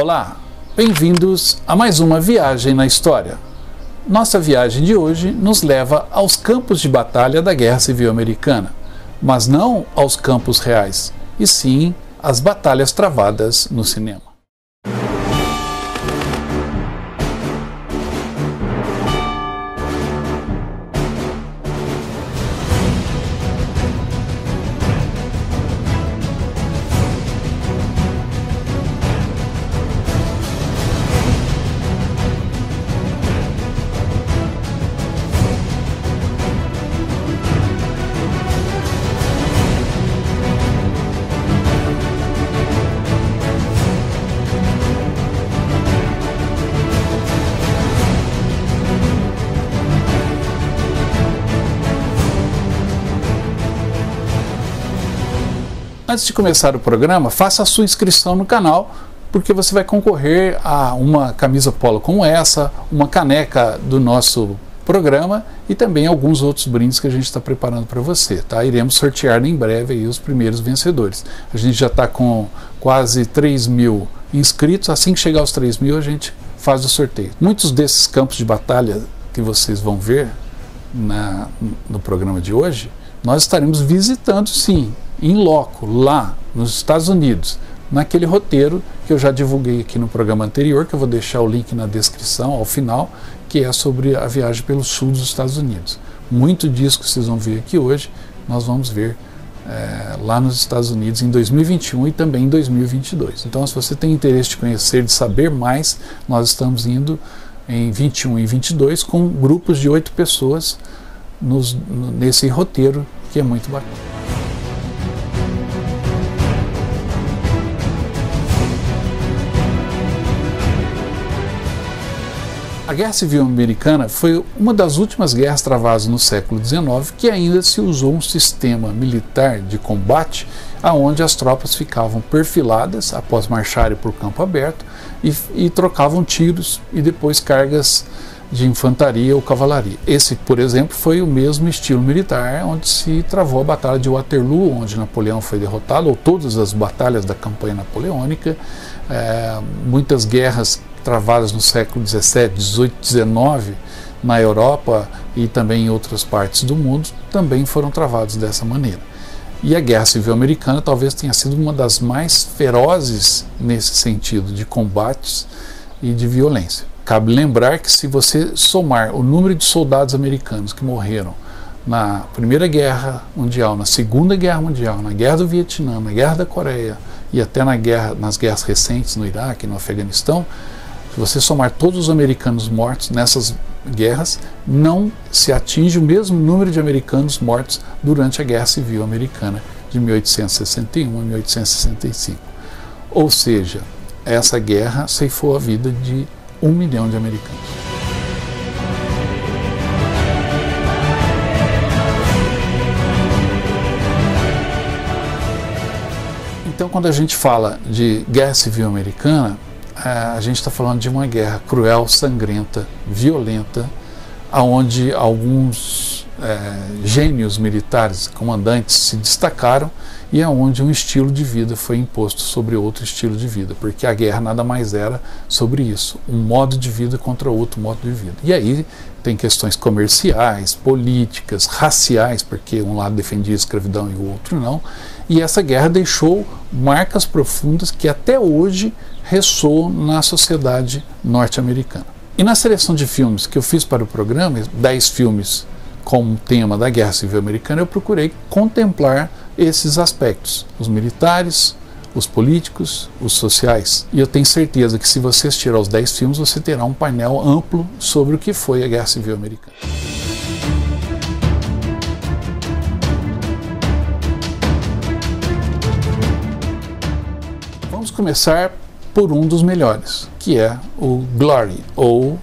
Olá, bem-vindos a mais uma viagem na história. Nossa viagem de hoje nos leva aos campos de batalha da Guerra Civil Americana, mas não aos campos reais, e sim às batalhas travadas no cinema. Antes de começar o programa, faça a sua inscrição no canal, porque você vai concorrer a uma camisa polo como essa, uma caneca do nosso programa e também alguns outros brindes que a gente está preparando para você, tá? Iremos sortear em breve aí os primeiros vencedores. A gente já está com quase 3.000 inscritos, assim que chegar aos 3.000 a gente faz o sorteio. Muitos desses campos de batalha que vocês vão ver no programa de hoje, nós estaremos visitando sim, em loco, lá nos Estados Unidos, naquele roteiro que eu já divulguei aqui no programa anterior, que eu vou deixar o link na descrição ao final, que é sobre a viagem pelo sul dos Estados Unidos. Muito disso que vocês vão ver aqui hoje, nós vamos ver lá nos Estados Unidos em 2021 e também em 2022. Então, se você tem interesse de conhecer, de saber mais, nós estamos indo em 21 e 22 com grupos de 8 pessoas nesse roteiro, que é muito bacana. A Guerra Civil Americana foi uma das últimas guerras travadas no século XIX que ainda se usou um sistema militar de combate onde as tropas ficavam perfiladas após marcharem por campo aberto e trocavam tiros e depois cargas de infantaria ou cavalaria. Esse, por exemplo, foi o mesmo estilo militar onde se travou a Batalha de Waterloo, onde Napoleão foi derrotado, ou todas as batalhas da campanha napoleônica, muitas guerras travadas no século XVII, XVIII, XIX na Europa e também em outras partes do mundo também foram travadas dessa maneira. E a Guerra Civil Americana talvez tenha sido uma das mais ferozes nesse sentido de combates e de violência. Cabe lembrar que se você somar o número de soldados americanos que morreram na Primeira Guerra Mundial, na Segunda Guerra Mundial, na Guerra do Vietnã, na Guerra da Coreia e até nas guerras recentes no Iraque e no Afeganistão, se você somar todos os americanos mortos nessas guerras, não se atinge o mesmo número de americanos mortos durante a Guerra Civil Americana de 1861 a 1865. Ou seja, essa guerra ceifou a vida de 1 milhão de americanos. Então, quando a gente fala de Guerra Civil Americana, a gente está falando de uma guerra cruel, sangrenta, violenta, onde alguns gênios militares, comandantes, se destacaram e onde um estilo de vida foi imposto sobre outro estilo de vida, porque a guerra nada mais era sobre isso, um modo de vida contra outro modo de vida. E aí tem questões comerciais, políticas, raciais, porque um lado defendia a escravidão e o outro não, e essa guerra deixou marcas profundas que até hoje ressoam na sociedade norte-americana. E na seleção de filmes que eu fiz para o programa, 10 filmes como tema da Guerra Civil Americana, eu procurei contemplar esses aspectos, os militares, os políticos, os sociais. E eu tenho certeza que se você assistir aos 10 filmes, você terá um painel amplo sobre o que foi a Guerra Civil Americana. Vamos começar por um dos melhores, que é o Glory, ou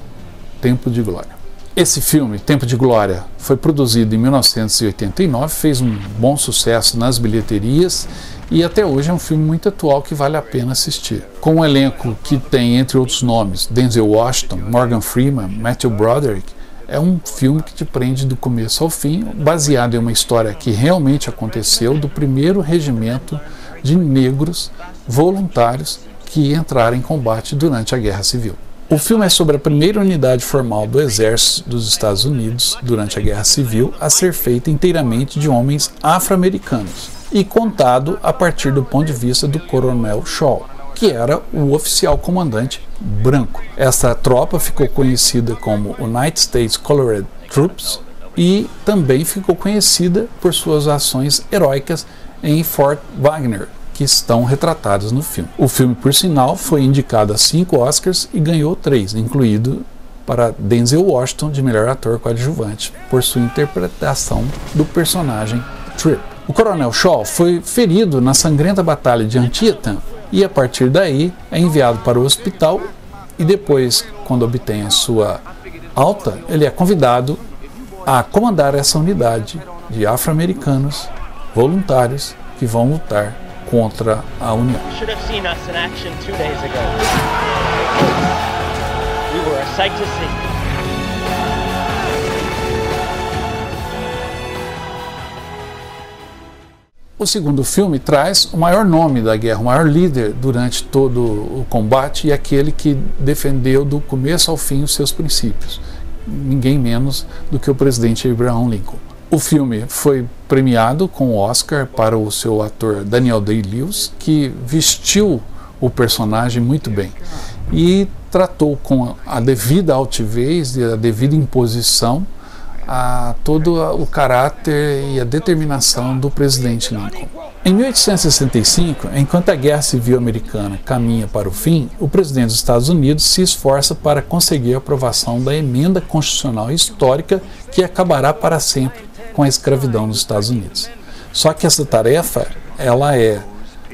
Tempo de Glória. Esse filme, Tempo de Glória, foi produzido em 1989, fez um bom sucesso nas bilheterias e até hoje é um filme muito atual que vale a pena assistir. Com um elenco que tem, entre outros nomes, Denzel Washington, Morgan Freeman, Matthew Broderick, é um filme que te prende do começo ao fim, baseado em uma história que realmente aconteceu do primeiro regimento de negros voluntários que entraram em combate durante a Guerra Civil. O filme é sobre a primeira unidade formal do Exército dos Estados Unidos durante a Guerra Civil a ser feita inteiramente de homens afro-americanos e contado a partir do ponto de vista do Coronel Shaw, que era o oficial comandante branco. Essa tropa ficou conhecida como United States Colored Troops e também ficou conhecida por suas ações heróicas em Fort Wagner, que estão retratadas no filme. O filme, por sinal, foi indicado a 5 Oscars e ganhou 3, incluído para Denzel Washington de melhor ator coadjuvante por sua interpretação do personagem Trip. O Coronel Shaw foi ferido na sangrenta batalha de Antietam e a partir daí é enviado para o hospital e depois, quando obtém a sua alta, ele é convidado a comandar essa unidade de afro-americanos voluntários que vão lutar contra a União. O segundo filme traz o maior nome da guerra, o maior líder durante todo o combate e aquele que defendeu do começo ao fim os seus princípios. Ninguém menos do que o presidente Abraham Lincoln. O filme foi premiado com o Oscar para o seu ator Daniel Day-Lewis, que vestiu o personagem muito bem e tratou com a devida altivez e a devida imposição a todo o caráter e a determinação do presidente Lincoln. Em 1865, enquanto a Guerra Civil Americana caminha para o fim, o presidente dos Estados Unidos se esforça para conseguir a aprovação da emenda constitucional histórica que acabará para sempre com a escravidão nos Estados Unidos. Só que essa tarefa, ela é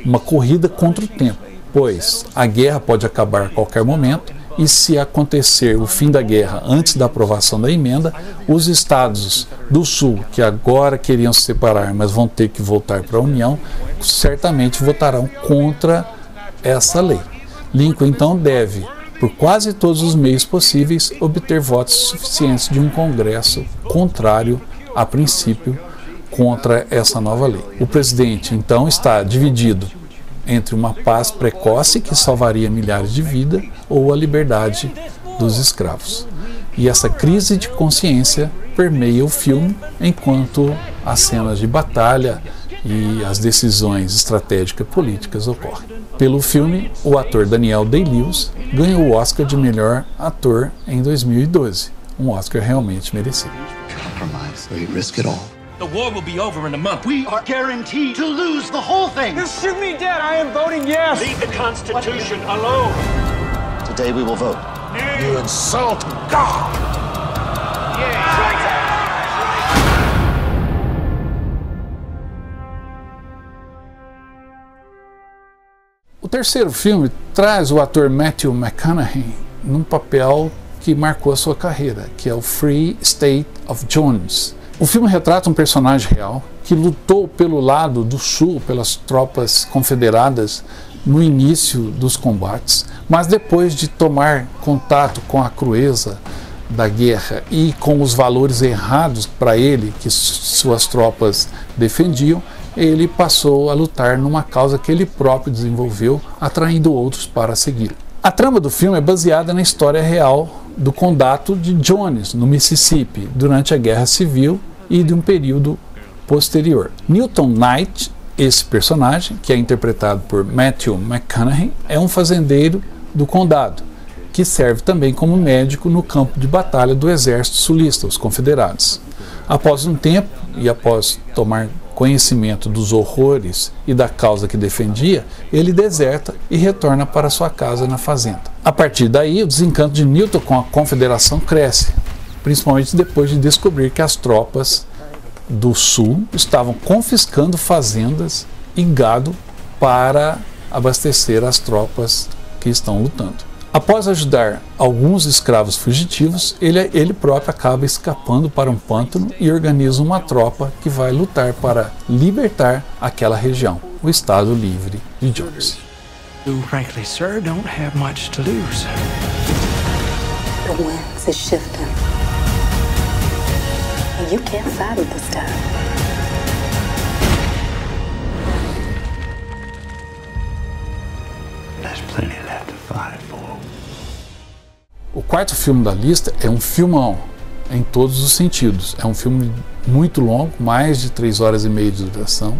uma corrida contra o tempo, pois a guerra pode acabar a qualquer momento e se acontecer o fim da guerra antes da aprovação da emenda, os estados do Sul, que agora queriam se separar, mas vão ter que voltar para a União, certamente votarão contra essa lei. Lincoln, então, deve, por quase todos os meios possíveis, obter votos suficientes de um Congresso contrário, a princípio, contra essa nova lei. O presidente, então, está dividido entre uma paz precoce que salvaria milhares de vidas ou a liberdade dos escravos. E essa crise de consciência permeia o filme enquanto as cenas de batalha e as decisões estratégicas políticas ocorrem. Pelo filme, o ator Daniel Day-Lewis ganhou o Oscar de melhor ator em 2012, um Oscar realmente merecido. The war will be over in a month. We are guaranteed to lose the whole thing. You shoot me dead. I am voting yes. Leave the Constitution alone. Today we will vote. You insult God. O terceiro filme traz o ator Matthew McConaughey num papel que marcou a sua carreira, que é o Free State of Jones. O filme retrata um personagem real que lutou pelo lado do Sul, pelas tropas confederadas, no início dos combates, mas depois de tomar contato com a crueza da guerra e com os valores errados para ele, que suas tropas defendiam, ele passou a lutar numa causa que ele próprio desenvolveu, atraindo outros para segui-lo. A trama do filme é baseada na história real do condado de Jones, no Mississippi, durante a Guerra Civil e de um período posterior. Newton Knight, esse personagem, que é interpretado por Matthew McConaughey, é um fazendeiro do condado, que serve também como médico no campo de batalha do exército sulista, os confederados. Após um tempo, e após tomar conhecimento dos horrores e da causa que defendia, ele deserta e retorna para sua casa na fazenda. A partir daí, o desencanto de Newton com a confederação cresce, principalmente depois de descobrir que as tropas do Sul estavam confiscando fazendas e gado para abastecer as tropas que estão lutando. Após ajudar alguns escravos fugitivos, ele próprio acaba escapando para um pântano e organiza uma tropa que vai lutar para libertar aquela região, o Estado Livre de Jones. You, frankly, sir, don't have much to lose. The winds is shifting. You can't fight it this time. There's plenty O quarto filme da lista é um filmão, em todos os sentidos. É um filme muito longo, mais de 3 horas e meia de duração,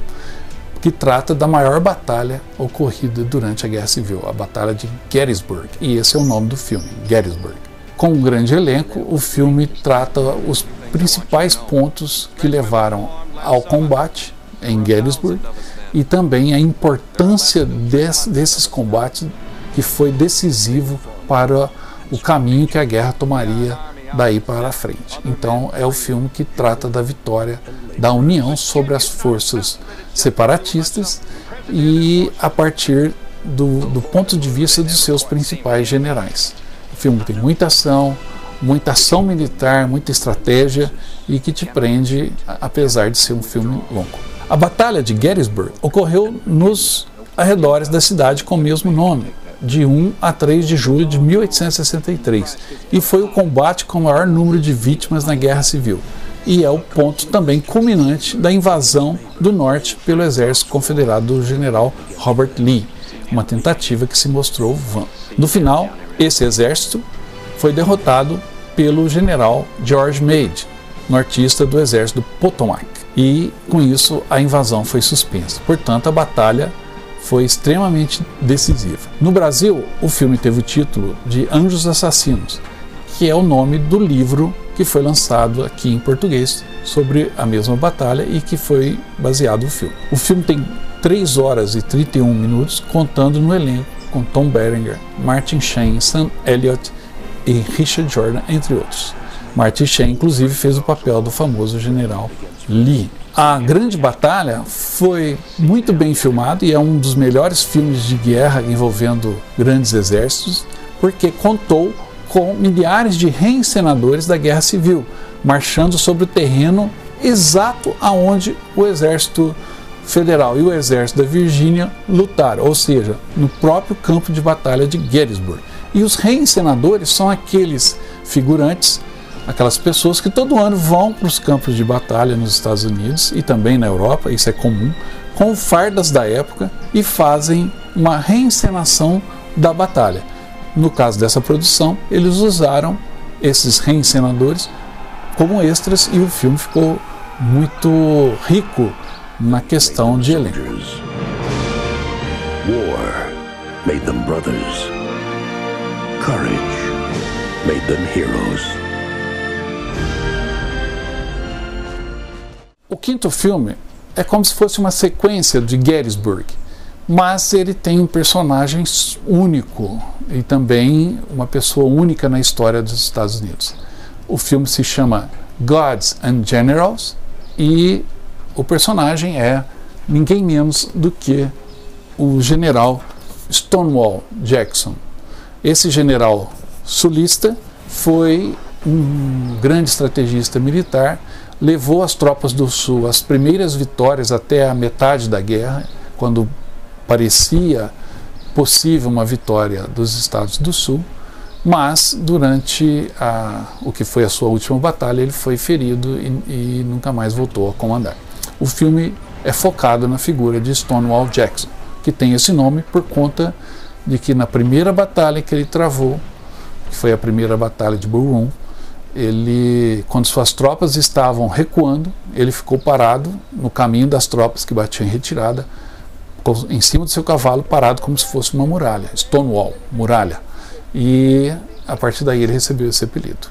que trata da maior batalha ocorrida durante a Guerra Civil, a Batalha de Gettysburg. E esse é o nome do filme, Gettysburg. Com um grande elenco, o filme trata os principais pontos que levaram ao combate em Gettysburg e também a importância desses combates, que foi decisivo para o caminho que a guerra tomaria daí para frente. Então é o filme que trata da vitória da União sobre as forças separatistas e a partir do ponto de vista dos seus principais generais. O filme tem muita ação militar, muita estratégia e que te prende, apesar de ser um filme longo. A Batalha de Gettysburg ocorreu nos arredores da cidade com o mesmo nome, de 1 a 3 de julho de 1863, e foi o combate com o maior número de vítimas na Guerra Civil, e é o ponto também culminante da invasão do norte pelo exército confederado do general Robert Lee, uma tentativa que se mostrou vã. No final, esse exército foi derrotado pelo general George Meade, nortista do exército do Potomac, e com isso a invasão foi suspensa. Portanto, a batalha foi extremamente decisiva. No Brasil, o filme teve o título de Anjos Assassinos, que é o nome do livro que foi lançado aqui em português sobre a mesma batalha e que foi baseado no filme. O filme tem 3 horas e 31 minutos, contando no elenco com Tom Berenger, Martin Sheen, Sam Elliott e Richard Jordan, entre outros. Martin Sheen, inclusive, fez o papel do famoso general Lee. A Grande Batalha foi muito bem filmado e é um dos melhores filmes de guerra envolvendo grandes exércitos, porque contou com milhares de reencenadores da Guerra Civil, marchando sobre o terreno exato aonde o Exército Federal e o Exército da Virgínia lutaram, ou seja, no próprio campo de batalha de Gettysburg. E os reencenadores são aqueles figurantes, aquelas pessoas que todo ano vão para os campos de batalha nos Estados Unidos e também na Europa, isso é comum, com fardas da época e fazem uma reencenação da batalha. No caso dessa produção, eles usaram esses reencenadores como extras e o filme ficou muito rico na questão de elenco. War made them brothers. Courage made them heroes. O quinto filme é como se fosse uma sequência de Gettysburg, mas ele tem um personagem único e também uma pessoa única na história dos Estados Unidos. O filme se chama Gods and Generals e o personagem é ninguém menos do que o general Stonewall Jackson. Esse general sulista foi um grande estrategista militar, levou as tropas do Sul às primeiras vitórias até a metade da guerra, quando parecia possível uma vitória dos Estados do Sul, mas durante o que foi a sua última batalha ele foi ferido e nunca mais voltou a comandar. O filme é focado na figura de Stonewall Jackson, que tem esse nome por conta de que na primeira batalha que ele travou, que foi a primeira batalha de Bull Run, quando suas tropas estavam recuando, ele ficou parado no caminho das tropas que batiam em retirada, em cima do seu cavalo, parado como se fosse uma muralha, Stonewall, muralha. E a partir daí ele recebeu esse apelido.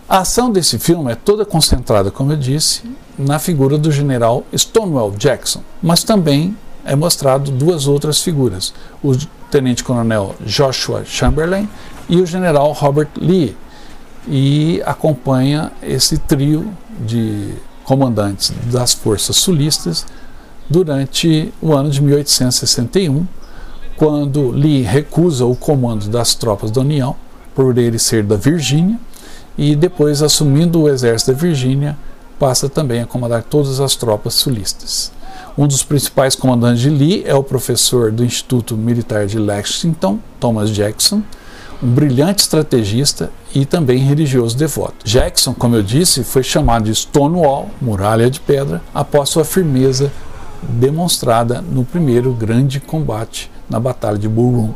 A ação desse filme é toda concentrada, como eu disse, na figura do general Stonewall Jackson, mas também é mostrado 2 outras figuras, o tenente-coronel Joshua Chamberlain e o general Robert Lee, e acompanha esse trio de comandantes das forças sulistas durante o ano de 1861, quando Lee recusa o comando das tropas da União, por ele ser da Virgínia, e depois, assumindo o exército da Virgínia, passa também a comandar todas as tropas sulistas. Um dos principais comandantes de Lee é o professor do Instituto Militar de Lexington, Thomas Jackson, um brilhante estrategista e também religioso devoto. Jackson, como eu disse, foi chamado de Stonewall, muralha de pedra, após sua firmeza demonstrada no primeiro grande combate na Batalha de Bull Run.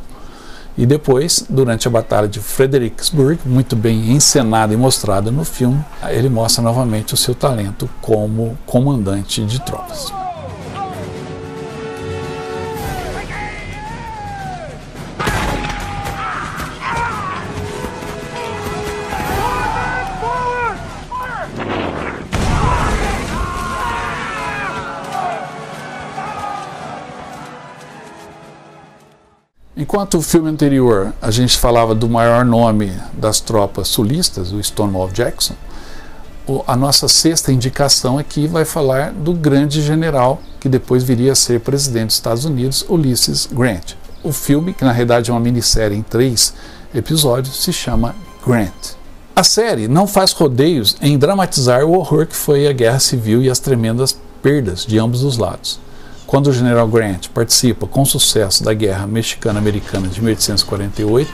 E depois, durante a Batalha de Fredericksburg, muito bem encenada e mostrada no filme, ele mostra novamente o seu talento como comandante de tropas. Enquanto o filme anterior a gente falava do maior nome das tropas sulistas, o Stonewall Jackson, a nossa sexta indicação aqui vai falar do grande general que depois viria a ser presidente dos Estados Unidos, Ulysses Grant. O filme, que na realidade é uma minissérie em 3 episódios, se chama Grant. A série não faz rodeios em dramatizar o horror que foi a Guerra Civil e as tremendas perdas de ambos os lados. Quando o general Grant participa com sucesso da Guerra Mexicana-Americana de 1848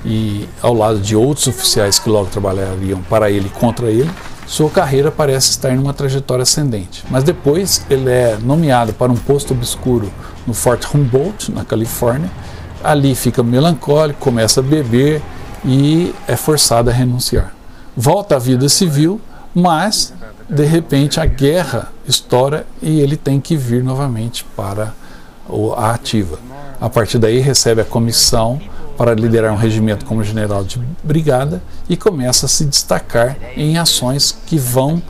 e ao lado de outros oficiais que logo trabalhariam para ele e contra ele, sua carreira parece estar em uma trajetória ascendente. Mas depois ele é nomeado para um posto obscuro no Fort Humboldt, na Califórnia. Ali fica melancólico, começa a beber e é forçado a renunciar. Volta à vida civil, mas de repente a guerra estoura e ele tem que vir novamente para a ativa. A partir daí recebe a comissão para liderar um regimento como general de brigada e começa a se destacar em ações que vão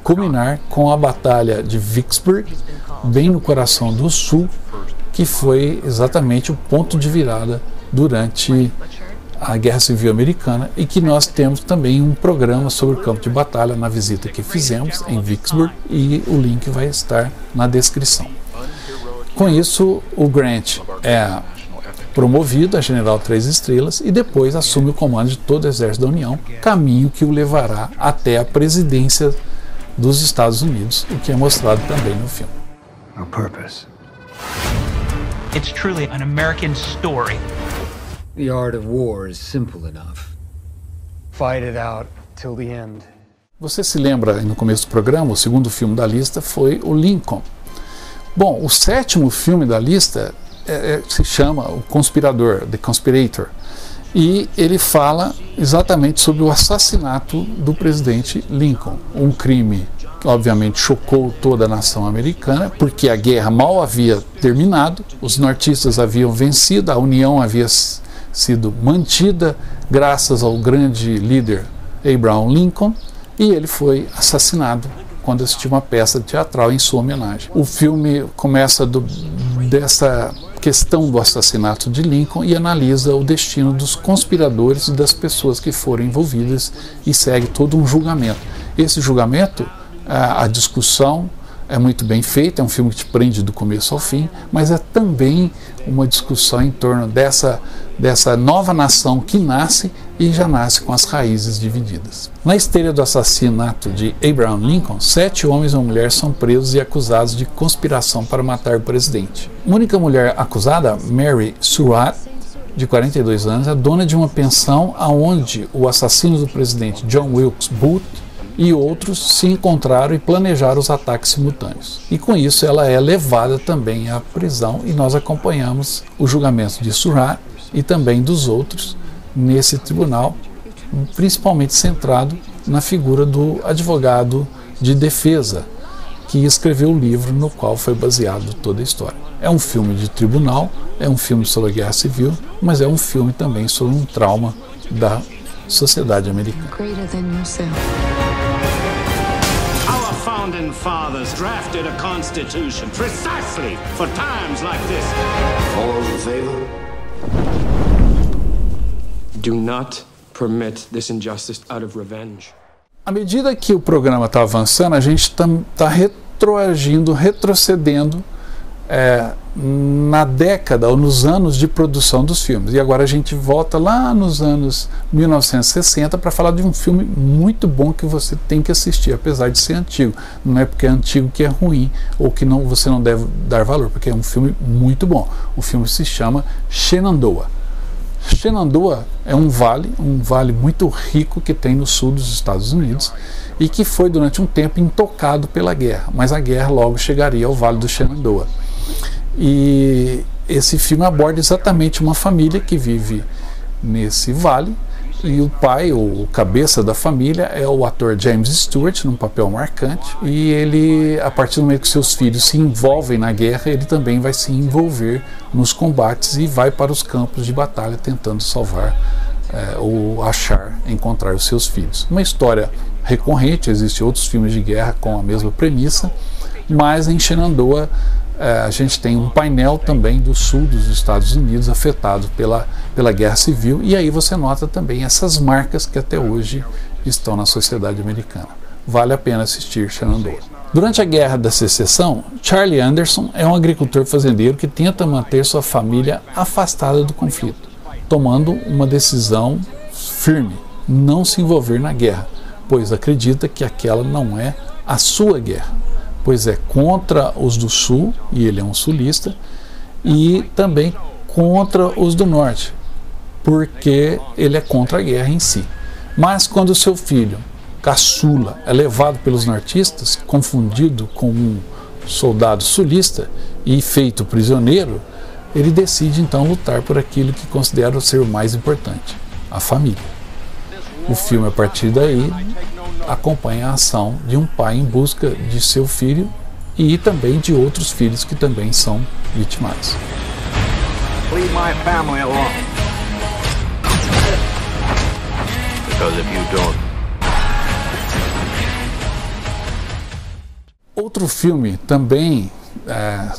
culminar com a Batalha de Vicksburg, bem no coração do Sul, que foi exatamente o ponto de virada durante a Guerra Civil Americana, e que nós temos também um programa sobre o campo de batalha na visita que fizemos em Vicksburg, e o link vai estar na descrição. Com isso, o Grant é promovido a general 3 estrelas e depois assume o comando de todo o exército da União, caminho que o levará até a presidência dos Estados Unidos, o que é mostrado também no filme. Our purpose. It's truly an American story. The art of war is simple enough. Fight it out till the end. Você se lembra, no começo do programa, o segundo filme da lista foi o Lincoln. Bom, o sétimo filme da lista se chama O Conspirador, The Conspirator, e ele fala exatamente sobre o assassinato do presidente Lincoln, um crime que obviamente chocou toda a nação americana, porque a guerra mal havia terminado, os nortistas haviam vencido, a União havia sido mantida graças ao grande líder Abraham Lincoln, e ele foi assassinado quando assistiu uma peça teatral em sua homenagem. O filme começa dessa questão do assassinato de Lincoln e analisa o destino dos conspiradores e das pessoas que foram envolvidas e segue todo um julgamento. Esse julgamento, a discussão é muito bem feita, é um filme que te prende do começo ao fim, mas é também uma discussão em torno dessa nova nação que nasce e já nasce com as raízes divididas. Na esteira do assassinato de Abraham Lincoln, 7 homens e uma mulher são presos e acusados de conspiração para matar o presidente. A única mulher acusada, Mary Surratt, de 42 anos, é dona de uma pensão onde o assassino do presidente John Wilkes Booth e outros se encontraram e planejaram os ataques simultâneos. E com isso ela é levada também à prisão, e nós acompanhamos o julgamento de Surratt e também dos outros nesse tribunal, principalmente centrado na figura do advogado de defesa, que escreveu o livro no qual foi baseado toda a história. É um filme de tribunal, é um filme sobre a Guerra Civil, mas é um filme também sobre um trauma da sociedade americana. Our founding fathers drafted a constitution precisely for times like this. All those in favor? Do not permit this injustice out of revenge. À medida que o programa está avançando, a gente está retrocedendo na década ou nos anos de produção dos filmes. E agora a gente volta lá nos anos 1960 para falar de um filme muito bom que você tem que assistir, apesar de ser antigo. Não é porque é antigo que é ruim ou que você não deve dar valor, porque é um filme muito bom. O filme se chama Shenandoah. Shenandoah é um vale muito rico que tem no sul dos Estados Unidos e que foi durante um tempo intocado pela guerra, mas a guerra logo chegaria ao Vale do Shenandoah. E esse filme aborda exatamente uma família que vive nesse vale, e o pai, o cabeça da família, é o ator James Stewart, num papel marcante, e ele, a partir do momento que seus filhos se envolvem na guerra, ele também vai se envolver nos combates e vai para os campos de batalha tentando salvar ou encontrar os seus filhos. Uma história recorrente, existem outros filmes de guerra com a mesma premissa, mas em Shenandoah a gente tem um painel também do sul dos Estados Unidos afetado pela guerra civil, e aí você nota também essas marcas que até hoje estão na sociedade americana. Vale a pena assistir Shenandoah. Durante a Guerra da Secessão, Charlie Anderson é um agricultor fazendeiro que tenta manter sua família afastada do conflito, tomando uma decisão firme: não se envolver na guerra, pois acredita que aquela não é a sua guerra, pois é contra os do sul, e ele é um sulista, e também contra os do norte, porque ele é contra a guerra em si. Mas quando seu filho, caçula, é levado pelos nortistas, confundido com um soldado sulista e feito prisioneiro, ele decide então lutar por aquilo que considera ser o mais importante: a família. O filme, a partir daí, acompanha a ação de um pai em busca de seu filho e também de outros filhos que também são vitimados. Leave my family alone. Because if you don't. Outro filme também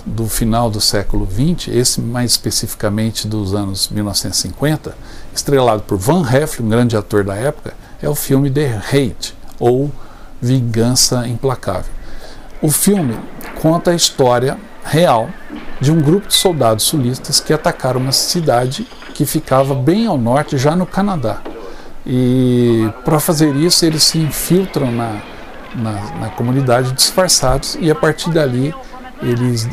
do final do século XX, esse mais especificamente dos anos 1950, estrelado por Van Heflin, um grande ator da época, é o filme The Hate, ou Vingança Implacável. O filme conta a história real de um grupo de soldados sulistas que atacaram uma cidade que ficava bem ao norte, já no Canadá. E para fazer isso eles se infiltram na comunidade disfarçados, e a partir dali eles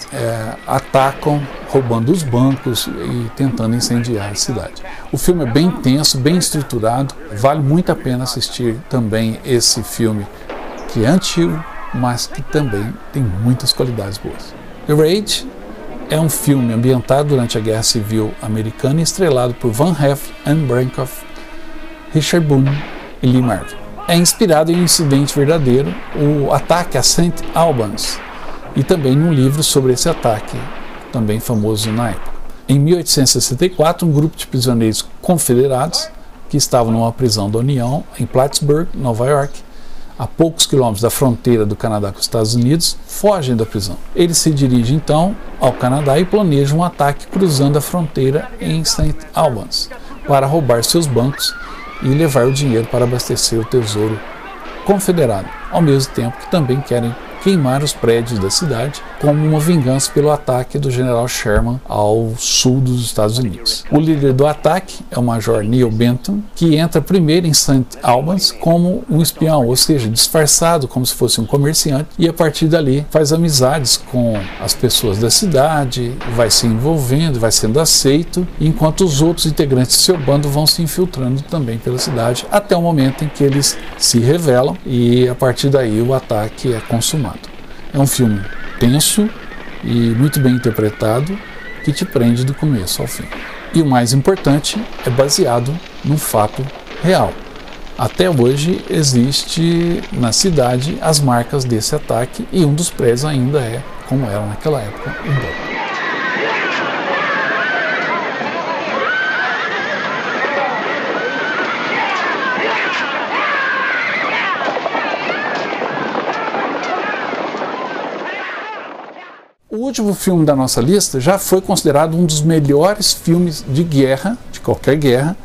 atacam, roubando os bancos e tentando incendiar a cidade. O filme é bem tenso, bem estruturado, vale muito a pena assistir também esse filme, que é antigo, mas que também tem muitas qualidades boas. The Raid é um filme ambientado durante a Guerra Civil Americana e estrelado por Van Heflin, Anne Bancroft, Richard Boone e Lee Marvin. É inspirado em um incidente verdadeiro, o ataque a St. Albans, e também num livro sobre esse ataque, também famoso na época. Em 1864, um grupo de prisioneiros confederados que estavam numa prisão da União em Plattsburgh, Nova York, a poucos quilômetros da fronteira do Canadá com os Estados Unidos, fogem da prisão. Eles se dirigem então ao Canadá e planejam um ataque cruzando a fronteira em St. Albans para roubar seus bancos e levar o dinheiro para abastecer o tesouro confederado, ao mesmo tempo que também querem queimar os prédios da cidade como uma vingança pelo ataque do general Sherman ao sul dos Estados Unidos. O líder do ataque é o major Neil Benton, que entra primeiro em St. Albans como um espião, ou seja, disfarçado como se fosse um comerciante, e a partir dali faz amizades com as pessoas da cidade, vai se envolvendo, vai sendo aceito, enquanto os outros integrantes do seu bando vão se infiltrando também pela cidade, até o momento em que eles se revelam e a partir daí o ataque é consumado. É um filme tenso e muito bem interpretado, que te prende do começo ao fim. E o mais importante, é baseado num fato real. Até hoje existe na cidade as marcas desse ataque, e um dos prédios ainda é, como era naquela época, um banco. O último filme da nossa lista já foi considerado um dos melhores filmes de guerra, de qualquer guerra,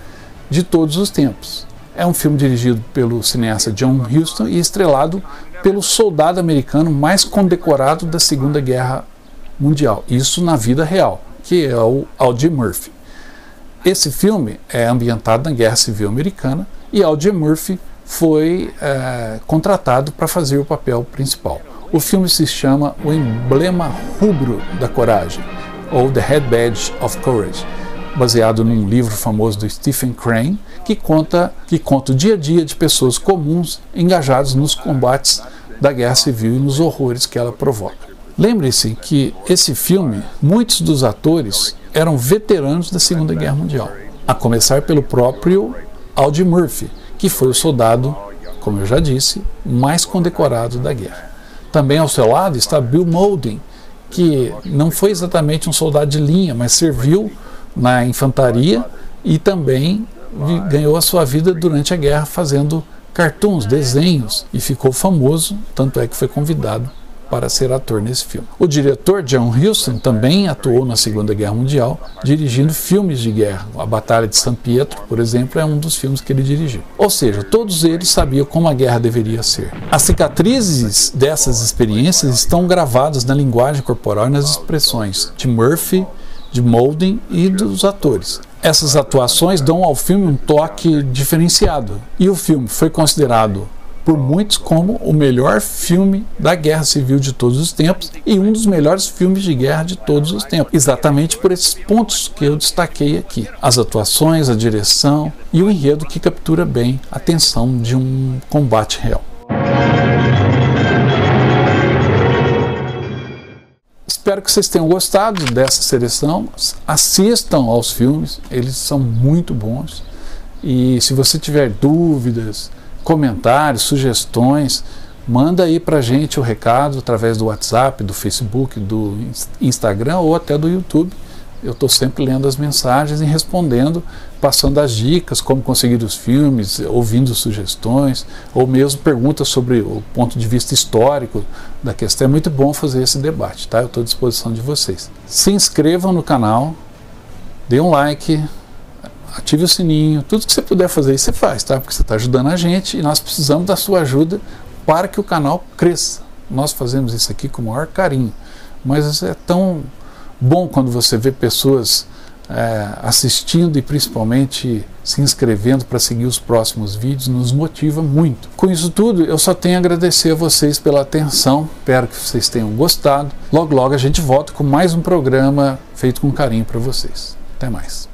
de todos os tempos. É um filme dirigido pelo cineasta John Huston e estrelado pelo soldado americano mais condecorado da Segunda Guerra Mundial, isso na vida real, que é o Audie Murphy. Esse filme é ambientado na Guerra Civil Americana e Audie Murphy foi contratado para fazer o papel principal. O filme se chama O Emblema Rubro da Coragem, ou The Red Badge of Courage, baseado num livro famoso do Stephen Crane, que conta o dia a dia de pessoas comuns engajadas nos combates da Guerra Civil e nos horrores que ela provoca. Lembre-se que esse filme, muitos dos atores eram veteranos da Segunda Guerra Mundial, a começar pelo próprio Audie Murphy, que foi o soldado, como eu já disse, mais condecorado da guerra. Também ao seu lado está Bill Mauldin, que não foi exatamente um soldado de linha, mas serviu na infantaria e também ganhou a sua vida durante a guerra fazendo cartoons, desenhos, e ficou famoso, tanto é que foi convidado para ser ator nesse filme. O diretor John Huston também atuou na Segunda Guerra Mundial, dirigindo filmes de guerra. A Batalha de San Pietro, por exemplo, é um dos filmes que ele dirigiu. Ou seja, todos eles sabiam como a guerra deveria ser. As cicatrizes dessas experiências estão gravadas na linguagem corporal e nas expressões de Murphy, de Mauldin e dos atores. Essas atuações dão ao filme um toque diferenciado, e o filme foi considerado por muitos como o melhor filme da Guerra Civil de todos os tempos e um dos melhores filmes de guerra de todos os tempos, exatamente por esses pontos que eu destaquei aqui: as atuações, a direção e o enredo que captura bem a tensão de um combate real. Espero que vocês tenham gostado dessa seleção. Assistam aos filmes, eles são muito bons, e se você tiver dúvidas, comentários, sugestões, manda aí pra gente o recado através do WhatsApp, do Facebook, do Instagram ou até do YouTube. Eu estou sempre lendo as mensagens e respondendo, passando as dicas, como conseguir os filmes, ouvindo sugestões, ou mesmo perguntas sobre o ponto de vista histórico da questão. É muito bom fazer esse debate, tá? Eu estou à disposição de vocês. Se inscrevam no canal, dê um like, ative o sininho, tudo que você puder fazer isso você faz, tá? Porque você está ajudando a gente e nós precisamos da sua ajuda para que o canal cresça. Nós fazemos isso aqui com o maior carinho, mas é tão bom quando você vê pessoas assistindo e principalmente se inscrevendo para seguir os próximos vídeos, nos motiva muito. Com isso tudo, eu só tenho a agradecer a vocês pela atenção, espero que vocês tenham gostado. Logo logo a gente volta com mais um programa feito com carinho para vocês. Até mais.